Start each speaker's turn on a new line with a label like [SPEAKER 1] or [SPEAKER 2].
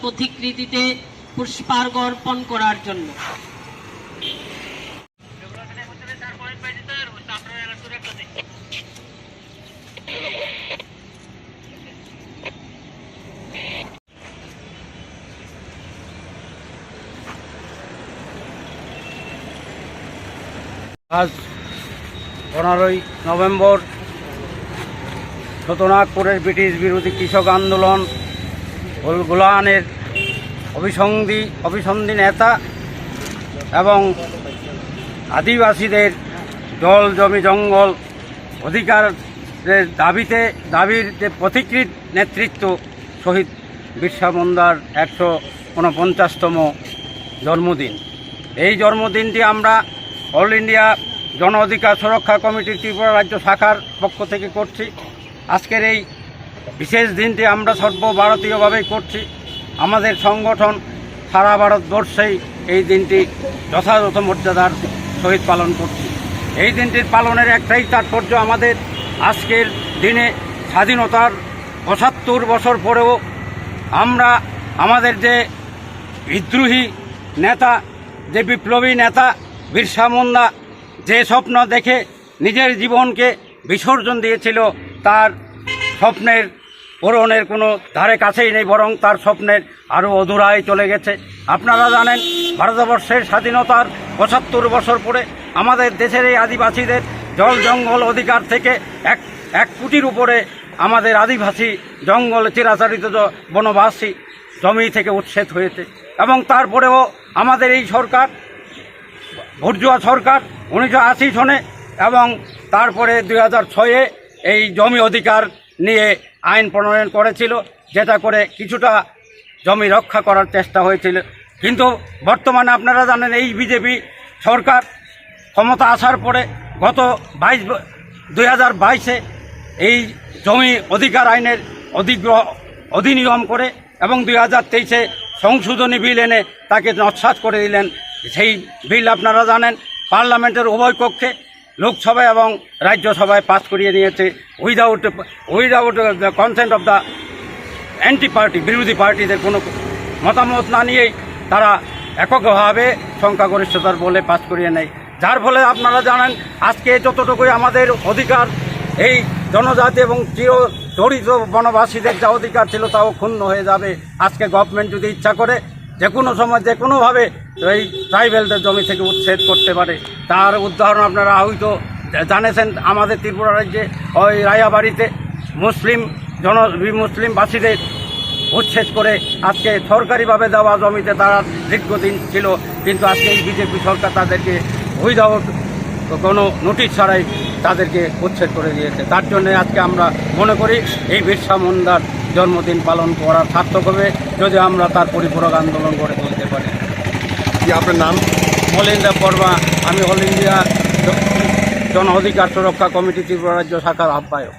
[SPEAKER 1] প্রতিকৃতিতে পুষ্পার্ঘ অর্পণ করার জন্য।
[SPEAKER 2] আজ 15ই নভেম্বর ছোটনাগপুরের ব্রিটিশ বিরোধী কৃষক আন্দোলন গোলানের অভিসন্ধি নেতা এবং আদিবাসীদের জল জমি জঙ্গল অধিকারের দাবির যে পথিকৃৎ নেতৃত্ব শহীদ বিরসা মুন্ডার 149তম জন্মদিন। এই জন্মদিনটি আমরা অল ইন্ডিয়া জন অধিকার সুরক্ষা কমিটির ত্রিপুরা রাজ্য শাখার পক্ষ থেকে করছি। আজকের এই বিশেষ দিনটি আমরা সর্বভারতীয়ভাবেই করছি। আমাদের সংগঠন সারা ভারতবর্ষেই এই দিনটি যথাযথ মর্যাদার সহিত পালন করছি। এই দিনটির পালনের একটাই তাৎপর্য, আমাদের আজকের দিনে স্বাধীনতার ৭৫ বছর পরেও আমরা আমাদের যে বিদ্রোহী নেতা, যে বিপ্লবী নেতা বিরসা মুন্ডা যে স্বপ্ন দেখে নিজের জীবনকে বিসর্জন দিয়েছিল, তার স্বপ্নের পূরণের কোনো ধারে কাছেই নেই, বরং তার স্বপ্নের আরও অধুরায় চলে গেছে। আপনারা জানেন, ভারতবর্ষের স্বাধীনতার ৭৫ বছর পরে আমাদের দেশের এই আদিবাসীদের জল জঙ্গল অধিকার থেকে এক কোটির উপরে আমাদের আদিবাসী জঙ্গল চিরাচরিত বনবাসী জমি থেকে উচ্ছেদ হয়েছে। এবং তারপরেও আমাদের এই সরকার, বুর্জোয়া সরকার 1980 সনে এবং তারপরে 2006-এ এই জমি অধিকার নিয়ে আইন প্রণয়ন করেছিল, যেটা করে কিছুটা জমি রক্ষা করার চেষ্টা হয়েছিল। কিন্তু বর্তমানে আপনারা জানেন, এই বিজেপি সরকার ক্ষমতা আসার পরে গত 2022-এ এই জমি অধিকার আইনের অধিনিয়ম করে এবং 2023-এ সংশোধনী বিল এনে তাকে নস্যাৎ করে দিলেন। সেই বিল আপনারা জানেন পার্লামেন্টের উভয় কক্ষে, লোকসভায় এবং রাজ্যসভায় পাস করিয়ে নিয়েছে without the consent of the anti party, বিরোধী পার্টিদের কোনো মতামত না নিয়েই তারা এককভাবে সংখ্যাগরিষ্ঠতার বলে পাস করিয়ে নেয়। যার ফলে আপনারা জানেন, আজকে যতটুকুই আমাদের অধিকার, এই জনজাতি এবং দরিদ্র বনবাসীদের যা অধিকার ছিল তাও ক্ষুণ্ণ হয়ে যাবে। আজকে গভর্নমেন্ট যদি ইচ্ছা করে যে কোনো সময় যে কোনোভাবে এই ট্রাইবেলদের জমি থেকে উচ্ছেদ করতে পারে। তার উদাহরণ আপনারা হয়তো জানেছেন, আমাদের ত্রিপুরা রাজ্যে ওই রায়াবাড়িতে মুসলিমবাসীদের উচ্ছেদ করে আজকে সরকারিভাবে দেওয়া জমিতে তারা দীর্ঘদিন ছিল, কিন্তু আজকে এই বিজেপি সরকার তাদেরকে উইদাউট কোনো নোটিশ ছাড়াই তাদেরকে উচ্ছেদ করে দিয়েছে। তার জন্য আজকে আমরা মনে করি এই বিরসা মুন্ডার জন্মদিন পালন করা সার্থক হবে যদি আমরা তার পরিপূরক আন্দোলন গড়ে তুলতে পারি।
[SPEAKER 3] কি আপনার নাম?
[SPEAKER 2] মলিন্দা বর্মা, আমি অল ইন্ডিয়া জন অধিকার সুরক্ষা কমিটি ত্রিপুরা রাজ্য শাখার আহ্বায়ক।